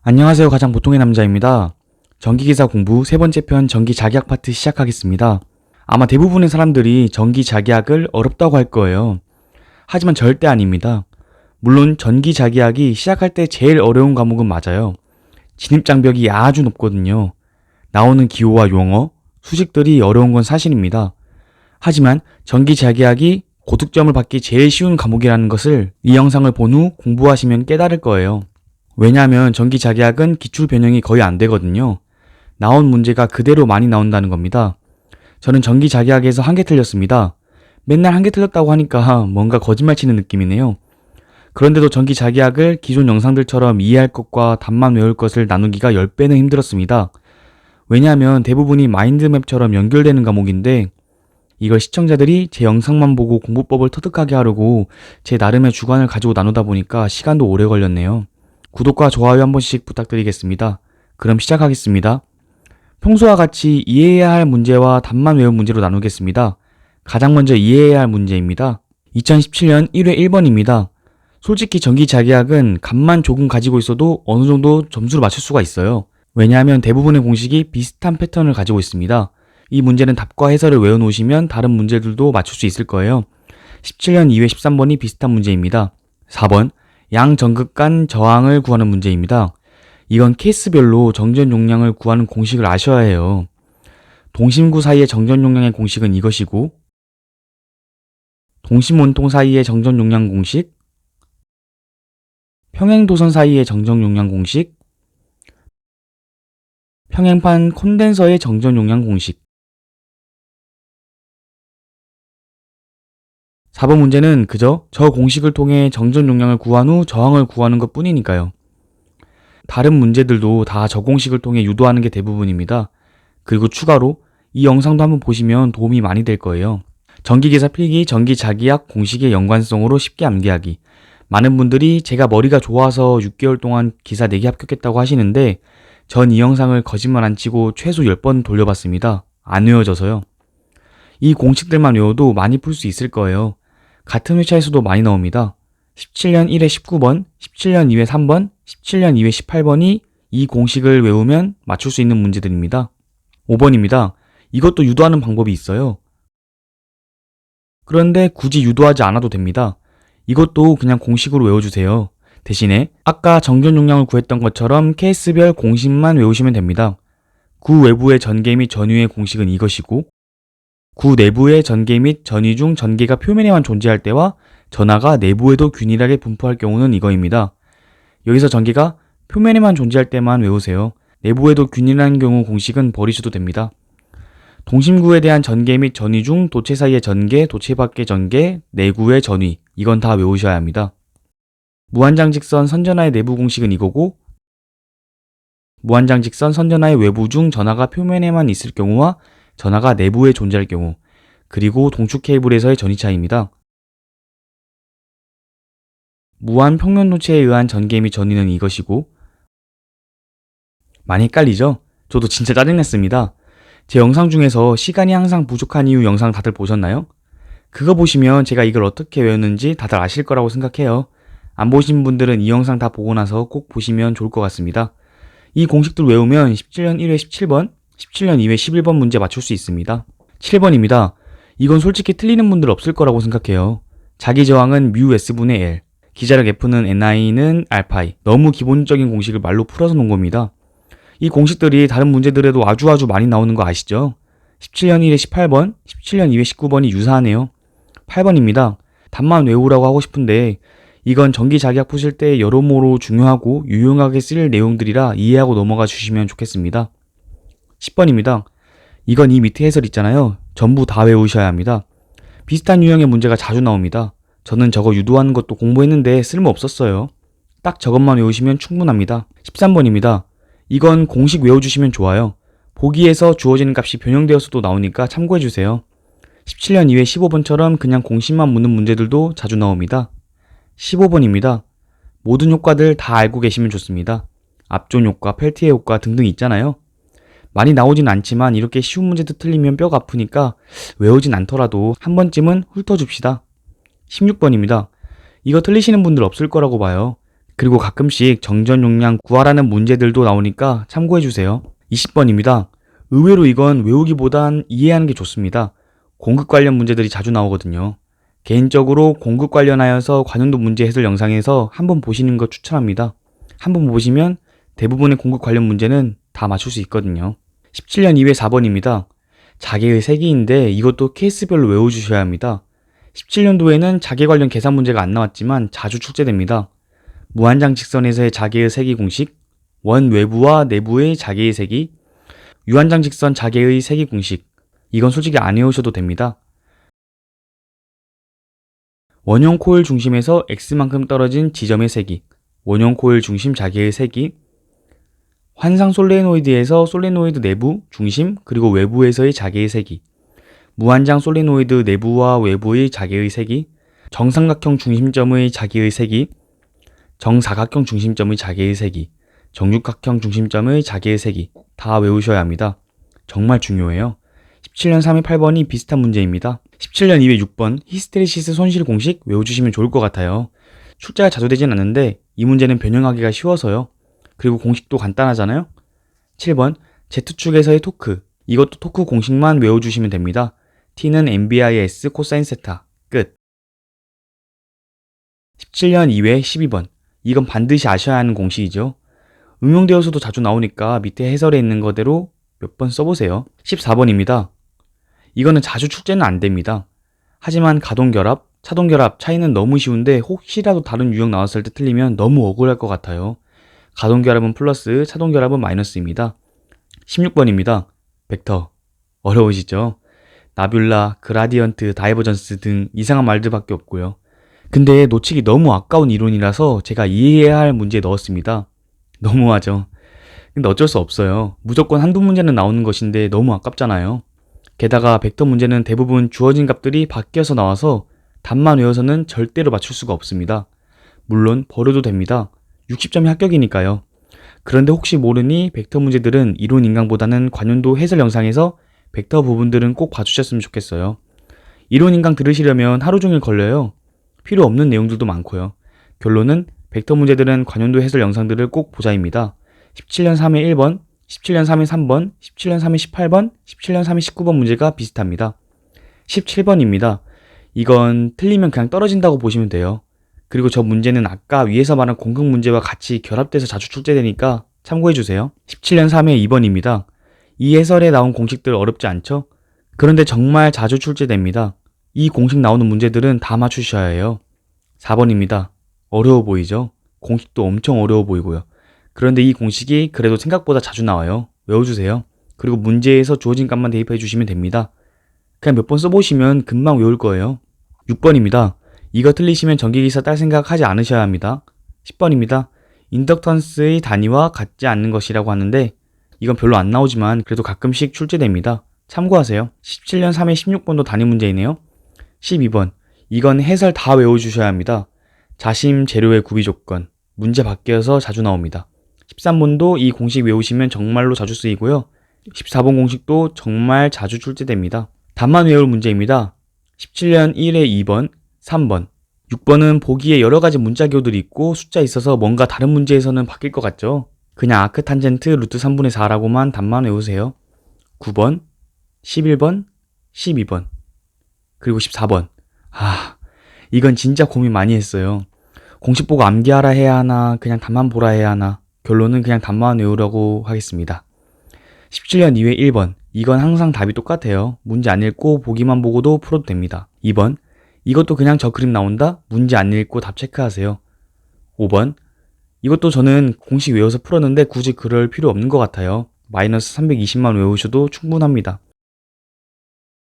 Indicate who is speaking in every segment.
Speaker 1: 안녕하세요. 가장 보통의 남자입니다. 전기기사 공부 세 번째 편 전기 자기학 파트 시작하겠습니다. 아마 대부분의 사람들이 전기 자기학을 어렵다고 할 거예요. 하지만 절대 아닙니다. 물론 전기 자기학이 시작할 때 제일 어려운 과목은 맞아요. 진입장벽이 아주 높거든요. 나오는 기호와 용어, 수식들이 어려운 건 사실입니다. 하지만 전기 자기학이 고득점을 받기 제일 쉬운 과목이라는 것을 이 영상을 본 후 공부하시면 깨달을 거예요. 왜냐하면 전기 자기학은 기출 변형이 거의 안 되거든요. 나온 문제가 그대로 많이 나온다는 겁니다. 저는 전기 자기학에서 한 개 틀렸습니다. 맨날 한 개 틀렸다고 하니까 뭔가 거짓말 치는 느낌이네요. 그런데도 전기 자기학을 기존 영상들처럼 이해할 것과 답만 외울 것을 나누기가 10배는 힘들었습니다. 왜냐하면 대부분이 마인드맵처럼 연결되는 과목인데 이걸 시청자들이 제 영상만 보고 공부법을 터득하게 하려고 제 나름의 주관을 가지고 나누다 보니까 시간도 오래 걸렸네요. 구독과 좋아요 한 번씩 부탁드리겠습니다. 그럼 시작하겠습니다. 평소와 같이 이해해야 할 문제와 답만 외운 문제로 나누겠습니다. 가장 먼저 이해해야 할 문제입니다. 2017년 1회 1번입니다. 솔직히 전기 자기학은 값만 조금 가지고 있어도 어느 정도 점수를 맞출 수가 있어요. 왜냐하면 대부분의 공식이 비슷한 패턴을 가지고 있습니다. 이 문제는 답과 해설을 외워놓으시면 다른 문제들도 맞출 수 있을 거예요. 17년 2회 13번이 비슷한 문제입니다. 4번 양전극 간 저항을 구하는 문제입니다. 이건 케이스별로 정전 용량을 구하는 공식을 아셔야 해요. 동심구 사이의 정전 용량의 공식은 이것이고 동심원통 사이의 정전 용량 공식, 평행도선 사이의 정전 용량 공식, 평행판 콘덴서의 정전 용량 공식. 4번 문제는 그저 저 공식을 통해 정전 용량을 구한 후 저항을 구하는 것 뿐이니까요. 다른 문제들도 다 저 공식을 통해 유도하는 게 대부분입니다. 그리고 추가로 이 영상도 한번 보시면 도움이 많이 될 거예요. 전기기사 필기 전기 자기학 공식의 연관성으로 쉽게 암기하기. 많은 분들이 제가 머리가 좋아서 6개월 동안 기사 4개 합격했다고 하시는데 전 이 영상을 거짓말 안 치고 최소 10번 돌려봤습니다. 안 외워져서요. 이 공식들만 외워도 많이 풀 수 있을 거예요. 같은 회차에서도 많이 나옵니다. 17년 1회 19번, 17년 2회 3번, 17년 2회 18번이 이 공식을 외우면 맞출 수 있는 문제들입니다. 5번입니다. 이것도 유도하는 방법이 있어요. 그런데 굳이 유도하지 않아도 됩니다. 이것도 그냥 공식으로 외워주세요. 대신에 아까 정전 용량을 구했던 것처럼 케이스별 공식만 외우시면 됩니다. 구 외부의 전개 및 전위의 공식은 이것이고 구 내부의 전개 및 전위 중 전개가 표면에만 존재할 때와 전하가 내부에도 균일하게 분포할 경우는 이거입니다. 여기서 전개가 표면에만 존재할 때만 외우세요. 내부에도 균일한 경우 공식은 버리셔도 됩니다. 동심구에 대한 전개 및 전위 중 도체 사이의 전개, 도체 밖의 전개, 내구의 전위, 이건 다 외우셔야 합니다. 무한장직선 선전하의 내부 공식은 이거고 무한장직선 선전하의 외부 중 전하가 표면에만 있을 경우와 전하가 내부에 존재할 경우, 그리고 동축 케이블에서의 전위차입니다. 무한 평면 도체에 의한 전개 및 전위는 이것이고 많이 헷갈리죠? 저도 진짜 짜증냈습니다. 제 영상 중에서 시간이 항상 부족한 이유 영상 다들 보셨나요? 그거 보시면 제가 이걸 어떻게 외웠는지 다들 아실 거라고 생각해요. 안 보신 분들은 이 영상 다 보고 나서 꼭 보시면 좋을 것 같습니다. 이 공식들 외우면 17년 1회 17번, 17년 2회 11번 문제 맞출 수 있습니다. 7번입니다. 이건 솔직히 틀리는 분들 없을 거라고 생각해요. 자기 저항은 뮤 S분의 L, 기자력 F는 NI는 알파이. 너무 기본적인 공식을 말로 풀어서 놓은 겁니다. 이 공식들이 다른 문제들에도 아주 많이 나오는 거 아시죠? 17년 1회 18번, 17년 2회 19번이 유사하네요. 8번입니다. 답만 외우라고 하고 싶은데 이건 전기 자기학 푸실 때 여러모로 중요하고 유용하게 쓸 내용들이라 이해하고 넘어가 주시면 좋겠습니다. 10번입니다. 이건 이 밑에 해설 있잖아요. 전부 다 외우셔야 합니다. 비슷한 유형의 문제가 자주 나옵니다. 저는 저거 유도하는 것도 공부했는데 쓸모 없었어요. 딱 저것만 외우시면 충분합니다. 13번입니다. 이건 공식 외워주시면 좋아요. 보기에서 주어지는 값이 변형되어서도 나오니까 참고해주세요. 17년 2회 15번처럼 그냥 공식만 묻는 문제들도 자주 나옵니다. 15번입니다. 모든 효과들 다 알고 계시면 좋습니다. 압존 효과, 펠티의 효과 등등 있잖아요. 많이 나오진 않지만 이렇게 쉬운 문제도 틀리면 뼈가 아프니까 외우진 않더라도 한 번쯤은 훑어줍시다. 16번입니다. 이거 틀리시는 분들 없을 거라고 봐요. 그리고 가끔씩 정전 용량 구하라는 문제들도 나오니까 참고해주세요. 20번입니다. 의외로 이건 외우기보단 이해하는 게 좋습니다. 공급 관련 문제들이 자주 나오거든요. 개인적으로 공급 관련하여서 관련도 문제 해설 영상에서 한번 보시는 거 추천합니다. 한번 보시면 대부분의 공급 관련 문제는 다 맞출 수 있거든요. 17년 2회 4번입니다. 자개의 세기인데 이것도 케이스별로 외워주셔야 합니다. 17년도에는 자개 관련 계산 문제가 안 나왔지만 자주 출제됩니다. 무한장 직선에서의 자개의 세기 공식, 원 외부와 내부의 자개의 세기, 유한장 직선 자개의 세기 공식. 이건 솔직히 안 외우셔도 됩니다. 원형 코일 중심에서 X만큼 떨어진 지점의 세기, 원형 코일 중심 자개의 세기, 환상 솔레노이드에서 솔레노이드 내부, 중심, 그리고 외부에서의 자개의 세기, 무한장 솔레노이드 내부와 외부의 자개의 세기, 정삼각형 중심점의 자개의 세기, 정사각형 중심점의 자개의 세기, 정육각형 중심점의 자개의 세기 다 외우셔야 합니다. 정말 중요해요. 17년 3회 8번이 비슷한 문제입니다. 17년 2회 6번 히스테리시스 손실 공식 외워주시면 좋을 것 같아요. 출제가 자주 되진 않는데 이 문제는 변형하기가 쉬워서요. 그리고 공식도 간단하잖아요. 7번 Z축에서의 토크. 이것도 토크 공식만 외워주시면 됩니다. T는 MBIS 코사인 세타. 끝. 17년 2회 12번. 이건 반드시 아셔야 하는 공식이죠. 응용되어서도 자주 나오니까 밑에 해설에 있는 거대로 몇 번 써보세요. 14번입니다. 이거는 자주 출제는 안 됩니다. 하지만 가동결합, 차동결합 차이는 너무 쉬운데 혹시라도 다른 유형 나왔을 때 틀리면 너무 억울할 것 같아요. 가동결합은 플러스, 차동결합은 마이너스입니다. 16번입니다. 벡터. 어려우시죠? 나뷸라, 그라디언트, 다이버전스 등 이상한 말들밖에 없고요. 근데 놓치기 너무 아까운 이론이라서 제가 이해해야 할 문제에 넣었습니다. 너무하죠? 근데 어쩔 수 없어요. 무조건 한두 문제는 나오는 것인데 너무 아깝잖아요. 게다가 벡터 문제는 대부분 주어진 값들이 바뀌어서 나와서 답만 외워서는 절대로 맞출 수가 없습니다. 물론 버려도 됩니다. 60점이 합격이니까요. 그런데 혹시 모르니 벡터 문제들은 이론 인강보다는 관련도 해설 영상에서 벡터 부분들은 꼭 봐주셨으면 좋겠어요. 이론 인강 들으시려면 하루 종일 걸려요. 필요 없는 내용들도 많고요. 결론은 벡터 문제들은 관련도 해설 영상들을 꼭 보자입니다. 17년 3회 1번, 17년 3회 3번, 17년 3회 18번, 17년 3회 19번 문제가 비슷합니다. 17번입니다. 이건 틀리면 그냥 떨어진다고 보시면 돼요. 그리고 저 문제는 아까 위에서 말한 공급 문제와 같이 결합돼서 자주 출제되니까 참고해주세요. 17년 3회 2번입니다. 이 해설에 나온 공식들 어렵지 않죠? 그런데 정말 자주 출제됩니다. 이 공식 나오는 문제들은 다 맞추셔야 해요. 4번입니다. 어려워 보이죠? 공식도 엄청 어려워 보이고요. 그런데 이 공식이 그래도 생각보다 자주 나와요. 외워주세요. 그리고 문제에서 주어진 값만 대입해 주시면 됩니다. 그냥 몇 번 써보시면 금방 외울 거예요. 6번입니다. 이거 틀리시면 전기기사 딸 생각 하지 않으셔야 합니다. 10번입니다. 인덕턴스의 단위와 같지 않는 것이라고 하는데 이건 별로 안 나오지만 그래도 가끔씩 출제됩니다. 참고하세요. 17년 3회 16번도 단위 문제이네요. 12번. 이건 해설 다 외워주셔야 합니다. 자심 재료의 구비 조건. 문제 바뀌어서 자주 나옵니다. 13번도 이 공식 외우시면 정말로 자주 쓰이고요. 14번 공식도 정말 자주 출제됩니다. 답만 외울 문제입니다. 17년 1회 2번, 3번. 6번은 보기에 여러 가지 문자교들이 있고 숫자 있어서 뭔가 다른 문제에서는 바뀔 것 같죠? 그냥 아크 탄젠트 루트 3분의 4라고만 답만 외우세요. 9번, 11번, 12번. 그리고 14번. 이건 진짜 고민 많이 했어요. 공식 보고 암기하라 해야 하나, 그냥 답만 보라 해야 하나. 결론은 그냥 답만 외우려고 하겠습니다. 17년 2회 1번. 이건 항상 답이 똑같아요. 문제 안 읽고 보기만 보고도 풀어도 됩니다. 2번. 이것도 그냥 저 그림 나온다? 문제 안 읽고 답 체크하세요. 5번. 이것도 저는 공식 외워서 풀었는데 굳이 그럴 필요 없는 것 같아요. 마이너스 320만 외우셔도 충분합니다.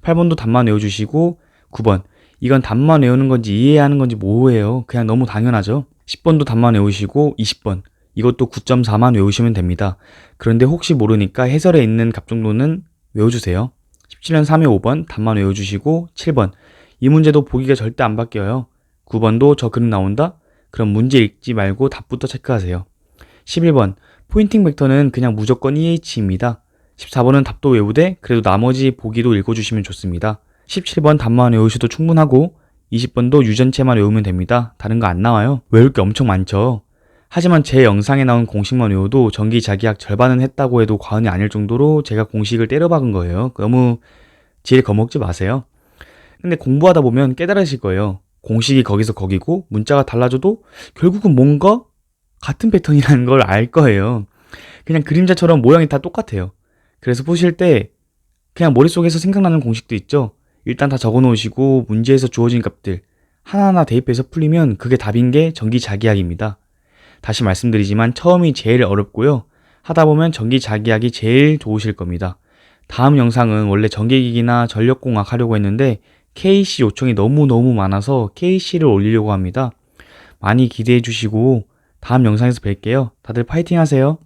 Speaker 1: 8번도 답만 외워주시고 9번. 이건 답만 외우는 건지 이해하는 건지 모호해요. 그냥 너무 당연하죠. 10번도 답만 외우시고 20번. 이것도 9.4만 외우시면 됩니다. 그런데 혹시 모르니까 해설에 있는 값 정도는 외워주세요. 17년 3회 5번 답만 외워주시고 7번. 이 문제도 보기가 절대 안 바뀌어요. 9번도 저 그림 나온다? 그럼 문제 읽지 말고 답부터 체크하세요. 11번. 포인팅 벡터는 그냥 무조건 EH입니다. 14번은 답도 외우되 그래도 나머지 보기도 읽어주시면 좋습니다. 17번 답만 외우셔도 충분하고 20번도 유전체만 외우면 됩니다. 다른 거 안 나와요. 외울 게 엄청 많죠. 하지만 제 영상에 나온 공식만 외워도 전기 자기약 절반은 했다고 해도 과언이 아닐 정도로 제가 공식을 때려박은 거예요. 너무 지레 겁먹지 마세요. 근데 공부하다 보면 깨달으실 거예요. 공식이 거기서 거기고 문자가 달라져도 결국은 뭔가 같은 패턴이라는 걸 알 거예요. 그냥 그림자처럼 모양이 다 똑같아요. 그래서 푸실 때 그냥 머릿속에서 생각나는 공식도 있죠. 일단 다 적어 놓으시고 문제에서 주어진 값들 하나하나 대입해서 풀리면 그게 답인 게 전기 자기약입니다. 다시 말씀드리지만 처음이 제일 어렵고요. 하다 보면 전기 자기약이 제일 좋으실 겁니다. 다음 영상은 원래 전기기기나 전력공학 하려고 했는데 KC 요청이 너무너무 많아서 KC를 올리려고 합니다. 많이 기대해 주시고 다음 영상에서 뵐게요. 다들 파이팅 하세요.